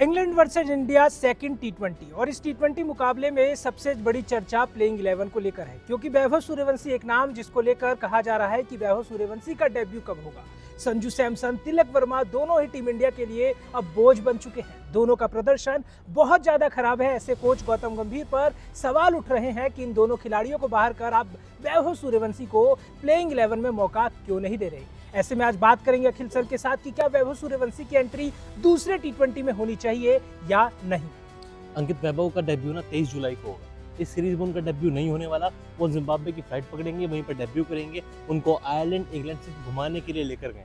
England versus India second टी20 और इस टी20 मुकाबले में सबसे बड़ी चर्चा प्लेइंग 11 को लेकर है, क्योंकि वैभव सूर्यवंशी एक नाम जिसको लेकर कहा जा रहा है कि वैभव सूर्यवंशी का डेब्यू कब होगा। संजू सैमसन, तिलक वर्मा दोनों ही टीम इंडिया के लिए अब बोझ बन चुके हैं। दोनों का प्रदर्शन बहुत ज्यादा खराब है। ऐसे कोच गौतम गंभीर पर सवाल उठ रहे हैं कि इन दोनों खिलाड़ियों को बाहर कर आप वैभव सूर्यवंशी को प्लेइंग 11 में मौका क्यों नहीं दे रहे। ऐसे में आज बात करेंगे अखिल सर के साथ कि क्या वैभव सूर्यवंशी की एंट्री दूसरे टी20 में होनी चाहिए या नहीं। अंकित, वैभव का डेब्यू ना 23 जुलाई को होगा। इस सीरीज में उनका डेब्यू नहीं होने वाला। वो जिम्बाब्वे की फ्लाइट पकड़ेंगे, वहीं पर डेब्यू करेंगे। उनको आयरलैंड इंग्लैंड से घुमाने के लिए लेकर गए।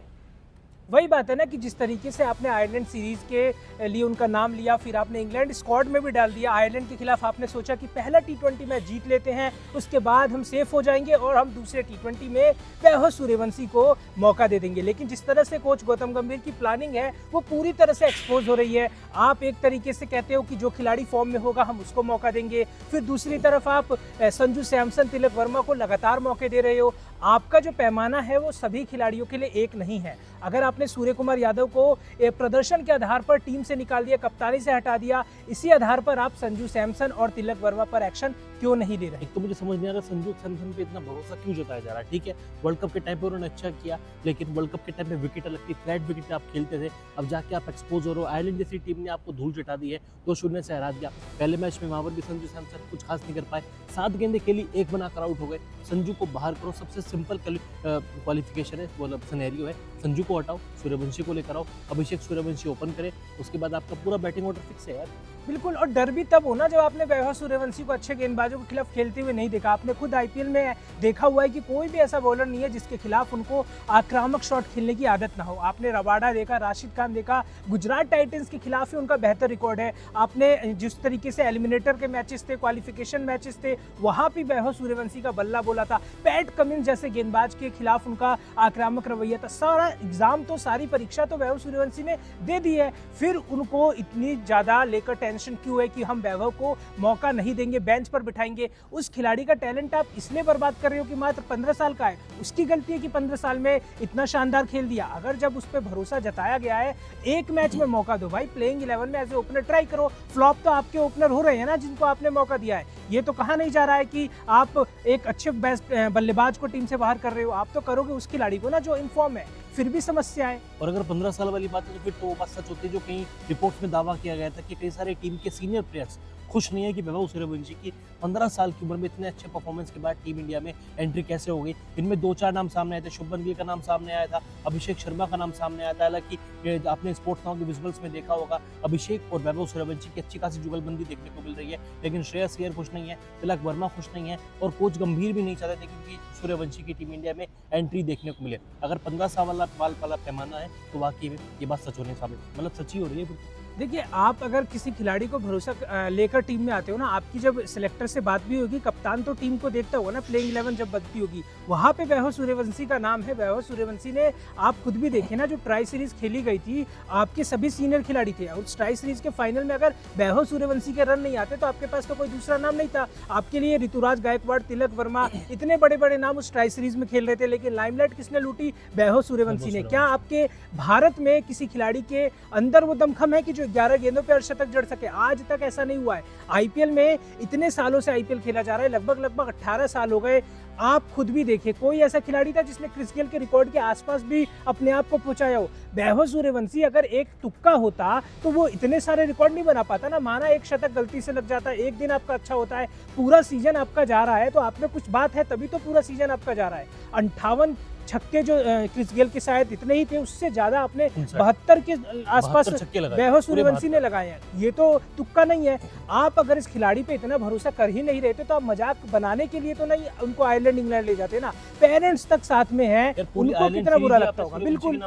वही बात है ना कि जिस तरीके से आपने आयरलैंड सीरीज के लिए उनका नाम लिया, फिर आपने इंग्लैंड स्क्वाड में भी डाल दिया। आयरलैंड के खिलाफ आपने सोचा कि पहला टी20 मैच जीत लेते हैं, उसके बाद हम सेफ हो जाएंगे और हम दूसरे टी20 में वैभव सूर्यवंशी को मौका दे देंगे। लेकिन जिस तरह से कोच गौतम गंभीर की प्लानिंग है वो पूरी तरह से एक्सपोज हो रही है। आप एक तरीके से कहते हो कि जो खिलाड़ी फॉर्म में होगा हम उसको मौका देंगे, फिर दूसरी तरफ आप संजू सैमसन, तिलक वर्मा को लगातार मौके दे रहे हो। आपका जो पैमाना है वो सभी खिलाड़ियों के लिए एक नहीं है। अगर आपने सूर्य कुमार यादव को प्रदर्शन के आधार पर टीम से निकाल दिया, कप्तानी से हटा दिया, इसी आधार पर आप संजू सैमसन और तिलक वर्मा पर एक्शन क्यों नहीं ले रहे। एक तो मुझे समझ नहीं आ रहा संजू सैमसन पे इतना भरोसा क्यों जताया जा रहा है। ठीक है, वर्ल्ड कप के टाइम पे उन्होंने अच्छा किया, लेकिन वर्ल्ड कप के टाइम पे विकेट लगती, फ्लैट विकेट आप खेलते थे। अब जाके आप एक्सपोज हो रहे हो। आयरलैंड जैसी टीम ने आपको धूल चटा दी है, 2-0 से हरा दिया। पहले मैच में वहां पर भी संजू सैमसन कुछ खास नहीं कर पाए। 7 गेंदें खेली, 1 बनाकर आउट हो गए। संजू को बाहर करो, सबसे सिंपल क्वालिफिकेशन है, मतलब सिनेरियो है। संजू को हटाओ, सूर्यवंशी को लेकर आओ, अभिषेक सूर्यवंशी ओपन करे, उसके बाद आपका पूरा बैटिंग ऑर्डर फिक्स है यार। बिल्कुल, और डर भी तब होना जब आपने वैभव सूर्यवंशी को अच्छे गेंदबाजों के खिलाफ खेलते हुए नहीं देखा। आपने खुद आईपीएल में देखा हुआ है कि कोई भी ऐसा बॉलर नहीं है जिसके खिलाफ उनको आक्रामक शॉट खेलने की आदत ना हो। आपने रबाडा देखा, राशिद खान देखा, गुजरात टाइटंस के खिलाफ ही उनका बेहतर रिकॉर्ड है। आपने जिस तरीके से एलिमिनेटर के मैचेस थे, क्वालिफिकेशन मैचेस थे, वहां भी वैभव सूर्यवंशी का बल्ला बोला था। पैट कमिंस जैसे गेंदबाज के खिलाफ उनका आक्रामक रवैया था। सारा एग्जाम तो, सारी परीक्षा तो वैभव सूर्यवंशी ने दे दी है। फिर उनको इतनी ज्यादा लेकर टेंशन क्यों है कि हम वैभव को मौका नहीं देंगे, बेंच पर बिठाएंगे। उस खिलाड़ी का टैलेंट आप इसलिए बर्बाद कर रहे हो कि मात्र 15 साल का है। उसकी गलती है कि 15 साल में इतना शानदार खेल दिया। अगर जब उस पर भरोसा जताया गया है, एक मैच में मौका दो भाई। प्लेइंग 11 में एज ए ओपनर ट्राई करो। फ्लॉप तो आपके ओपनर हो रहे हैं ना जिनको आपने मौका दिया है। ये तो कहा नहीं जा रहा है कि आप एक अच्छे बल्लेबाज को टीम से बाहर कर रहे हो। आप तो करोगे उस खिलाड़ी को ना जो इनफॉर्म है, फिर भी समस्या है। और अगर 15 साल वाली बात है तो फिर तो वो बात सच होती है जो कहीं रिपोर्ट्स में दावा किया गया था कि कई सारे टीम के सीनियर प्लेयर्स खुश नहीं है कि वैभव सूर्यवंशी की 15 साल की उम्र में इतने अच्छे परफॉर्मेंस के बाद टीम इंडिया में एंट्री कैसे हो गई। इनमें 2-4 नाम सामने आए थे। शुभमन गिल का नाम सामने आया था, अभिषेक शर्मा का नाम सामने आया था। हालांकि आपने स्पोर्ट्स नाउ के विजुअल्स में देखा होगा, अभिषेक और वैभव सूर्यवंशी की अच्छी खासी जुगलबंदी देखने को मिल रही है। लेकिन श्रेयस अय्यर खुश नहीं है, तिलक वर्मा खुश नहीं है, और कोच गंभीर भी नहीं चाहते थे क्योंकि सूर्यवंशी की टीम इंडिया में एंट्री देखने को मिले। अगर 15 साल वाला पैमाना है तो वाकई में ये बात सच होने साबित, मतलब सच्ची हो रही है। देखिए, आप अगर किसी खिलाड़ी को भरोसा लेकर टीम में आते हो ना, आपकी जब सिलेक्टर से बात भी होगी, कप्तान तो टीम को देखता होगा ना। प्लेइंग 11 जब बनती होगी वहाँ पे वैभव सूर्यवंशी का नाम है। वैभव सूर्यवंशी ने, आप खुद भी देखे ना, जो ट्राई सीरीज खेली गई थी, आपके सभी सीनियर खिलाड़ी थे। उस ट्राई सीरीज के फाइनल में अगर वैभव सूर्यवंशी के रन नहीं आते तो आपके पास तो कोई दूसरा नाम नहीं था। आपके लिए ऋतुराज गायकवाड़, तिलक वर्मा, इतने बड़े बड़े नाम उस ट्राई सीरीज में खेल रहे थे, लेकिन लाइमलाइट किसने लूटी? वैभव सूर्यवंशी ने। क्या आपके भारत में किसी खिलाड़ी के अंदर वो दमखम है कि जो 11 गेंदों पर शतक जड़ सके? आज तक ऐसा नहीं हुआ है। आईपीएल में इतने सालों से आईपीएल खेला जा रहा है, लगभग 18 साल हो गए। आप खुद भी देखिए, कोई ऐसा खिलाड़ी था जिसने क्रिस गेल के रिकॉर्ड के आसपास भी अपने आप को पहुंचाया हो। वैभव सूर्यवंशी अगर एक तुक्का होता तो वो इतने सारे रिकॉर्ड नहीं बना पाता ना। माना एक शतक गलती से लग जाता है, एक दिन आपका अच्छा होता है, पूरा सीजन आपका जा रहा है तो आप में कुछ बात है, तभी तो पूरा सीजन आपका जा रहा है। 58 छक्के जो क्रिस गेल के शायद इतने ही थे, उससे ज्यादा आपने 72 के आसपास वैभव सूर्यवंशी ने लगाए हैं। ये तो तुक्का नहीं है। आप अगर इस खिलाड़ी पे इतना भरोसा कर ही नहीं रहते तो आप मजाक बनाने के लिए तो नहीं उनको आयरलैंड इंग्लैंड ले जाते ना। पेरेंट्स तक साथ में है, उनको कितना बुरा लगता होगा। बिल्कुल,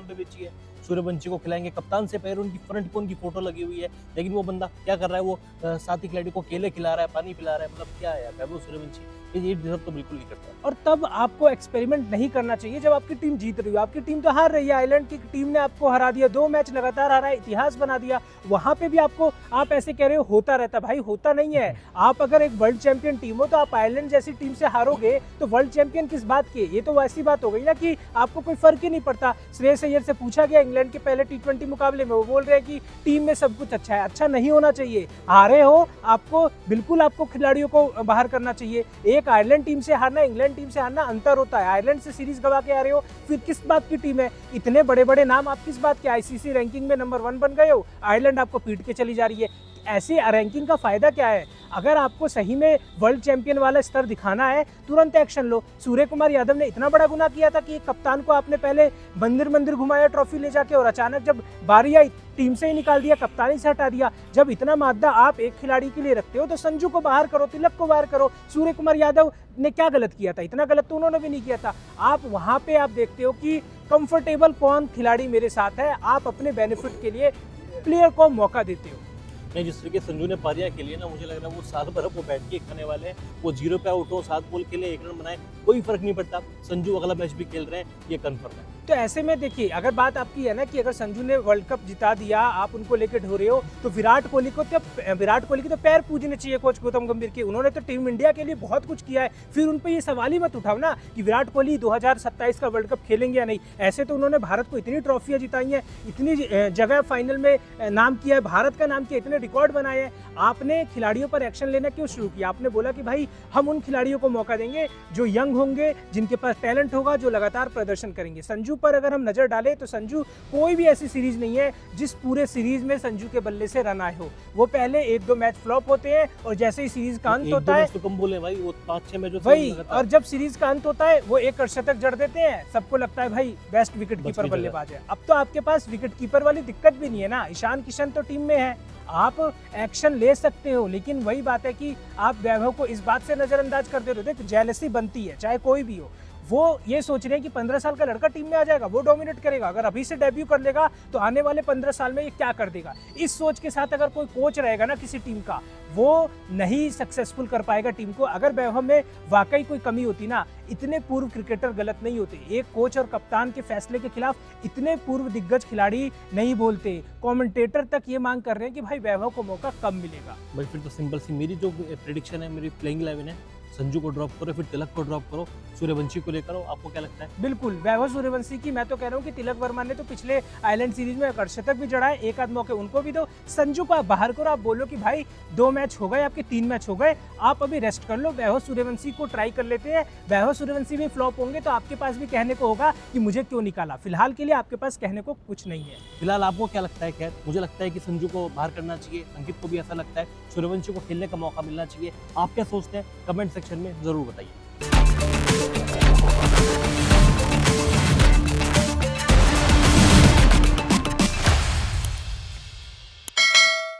सूर्यवंशी को खिलाएंगे, कप्तान से पैर उनकी फ्रंट पे उनकी फोटो लगी हुई है, लेकिन वो बंदा क्या कर रहा है? वो साथी खिलाड़ी को केले खिला रहा है, पानी पिला रहा है। मतलब क्या है यार, वैभव सूर्यवंशी ये डिजर्व तो बिल्कुल नहीं करता। और तब आपको एक्सपेरिमेंट नहीं करना चाहिए जब आपकी टीम जीत रही हो। आपकी टीम तो हार रही है, आयरलैंड की टीम ने आपको हरा दिया, 2 मैच लगातार हारा है, इतिहास बना दिया। वहां पे भी आपको, आप ऐसे कह रहे हो होता रहता, भाई होता नहीं है। आप अगर एक वर्ल्ड चैंपियन टीम हो तो आप आयरलैंड जैसी टीम से हारोगे तो वर्ल्ड चैंपियन किस बात की? ये तो वैसी बात हो गई ना कि आपको कोई फर्क ही नहीं पड़ता। श्रेयस अय्यर से पूछा गया इंग्लैंड आयरलैंड के पहले T20 मुकाबले में, वो बोल रहे हैं कि टीम में सब कुछ अच्छा है। अच्छा नहीं होना चाहिए, हारे हो आपको, बिल्कुल आपको खिलाड़ियों को बाहर करना चाहिए। एक आयरलैंड टीम से हारना, इंग्लैंड टीम से हारना अंतर होता है। आयरलैंड से सीरीज गवा के आ रहे हो, फिर किस बात की टीम है? इतने बड़े बड़े नाम, आप किस बात के आईसीसी रैंकिंग में नंबर 1 बन गए हो, आयरलैंड आपको पीट के चली जा रही है। ऐसी रैंकिंग का फायदा क्या है? अगर आपको सही में वर्ल्ड चैंपियन वाला स्तर दिखाना है, तुरंत एक्शन लो। सूर्य कुमार यादव ने इतना बड़ा गुनाह किया था कि एक कप्तान को आपने पहले मंदिर मंदिर घुमाया ट्रॉफी ले जाके, और अचानक जब बारी आई टीम से ही निकाल दिया, कप्तानी से हटा दिया। जब इतना मादा आप एक खिलाड़ी के लिए रखते हो तो संजू को बाहर करो, तिलक को बाहर करो। सूर्य कुमार यादव ने क्या गलत किया था? इतना गलत तो उन्होंने भी नहीं किया था। आप वहां पे आप देखते हो कि कंफर्टेबल कौन खिलाड़ी मेरे साथ है, आप अपने बेनिफिट के लिए प्लेयर को मौका देते हो। नहीं, जिस तरीके संजू ने पारियां खेली है ना, मुझे लग रहा है वो साल भर वो बैठ के खाने वाले हैं। वो 0 पे आउट हो, 7 बॉल खेले, 1 रन बनाए, कोई फर्क नहीं पड़ता। संजू अगला मैच भी खेल रहे हैं, ये कन्फर्म है। तो ऐसे में देखिए, अगर बात आपकी है ना कि अगर संजू ने वर्ल्ड कप जिता दिया, आप उनको लेके ढो रहे हो, तो विराट कोहली की तो पैर पूजने चाहिए कोच गौतम गंभीर के। उन्होंने तो टीम इंडिया के लिए बहुत कुछ किया है। फिर उन पे ये सवाल ही मत उठाओ ना कि विराट कोहली 2027 का वर्ल्ड कप खेलेंगे या नहीं। ऐसे तो उन्होंने भारत को इतनी ट्रॉफियां जिताई हैं, इतनी जगह फाइनल में नाम किया है, भारत का नाम किया, इतने रिकॉर्ड बनाए हैं। आपने खिलाड़ियों पर एक्शन लेना क्यों शुरू किया? आपने बोला कि भाई हम उन खिलाड़ियों को मौका देंगे जो यंग होंगे, जिनके पास टैलेंट होगा, जो लगातार प्रदर्शन करेंगे। संजू पर अगर हम नजर डालें तो संजू, कोई भी ऐसी सीरीज नहीं है जिस पूरे सीरीज में संजू के बल्ले से रन आए हो। वो पहले 1-2 मैच फ्लॉप होते हैं, और जैसे ही सीरीज का अंत होता है, तो कम बोले भाई, वो 5-6 मैच वही, और जब सीरीज का अंत होता है वो एक शतक जड़ देते हैं। सबको लगता है भाई बेस्ट विकेट कीपर बल्लेबाज है। अब तो आपके पास विकेट कीपर वाली दिक्कत भी नहीं है ना, ईशान किशन तो टीम में है, आप एक्शन ले सकते हो। लेकिन वही बात है कि आप वैभव को इस बात से नजरअंदाज कर दे रहे हो। देखो, जेलसी बनती है, चाहे कोई भी हो। वो ये सोच रहे हैं कि 15 साल का लड़का टीम में आ जाएगा, वो डोमिनेट करेगा, अगर अभी से डेब्यू कर लेगा तो आने वाले 15 साल में ये क्या कर देगा। इस सोच के साथ अगर कोई कोच रहेगा ना किसी टीम का, वो नहीं सक्सेसफुल कर पाएगा टीम को। अगर वैभव में वाकई कोई कमी होती ना, इतने पूर्व क्रिकेटर गलत नहीं होते। एक कोच और कप्तान के फैसले के खिलाफ इतने पूर्व दिग्गज खिलाड़ी नहीं बोलते। कमेंटेटर तक ये मांग कर रहे हैं कि भाई वैभव को मौका कब मिलेगा। भाई फिर तो सिंपल सी मेरी जो प्रेडिक्शन है, मेरी प्लेइंग 11 है, संजू को ड्रॉप करो, फिर तिलक को ड्रॉप करो, सूर्यवंशी को लेकर आओ। आपको क्या लगता है? बिल्कुल, वैभव सूर्यवंशी की मैं तो कह रहा हूँ कि तिलक वर्मा ने तो पिछले आइलैंड सीरीज में अर्धशतक भी जड़ा है, एक आध मौके उनको भी दो। संजू को आप बाहर करो, आप बोलो कि भाई 2 मैच हो गए आपके, 3 मैच हो गए, आप अभी रेस्ट कर लो। वैभव सूर्यवंशी को ट्राई कर लेते हैं। वैभव सूर्यवंशी भी फ्लॉप होंगे तो आपके पास भी कहने को होगा कि मुझे क्यों निकाला। फिलहाल के लिए आपके पास कहने को कुछ नहीं है। फिलहाल आपको क्या लगता है? खैर, मुझे लगता है कि संजू को बाहर करना चाहिए, अंकित को भी ऐसा लगता है, सूर्यवंशी को खेलने का मौका मिलना चाहिए। आप क्या सोचते हैं? कमेंट सेक्शन में जरूर बताइए।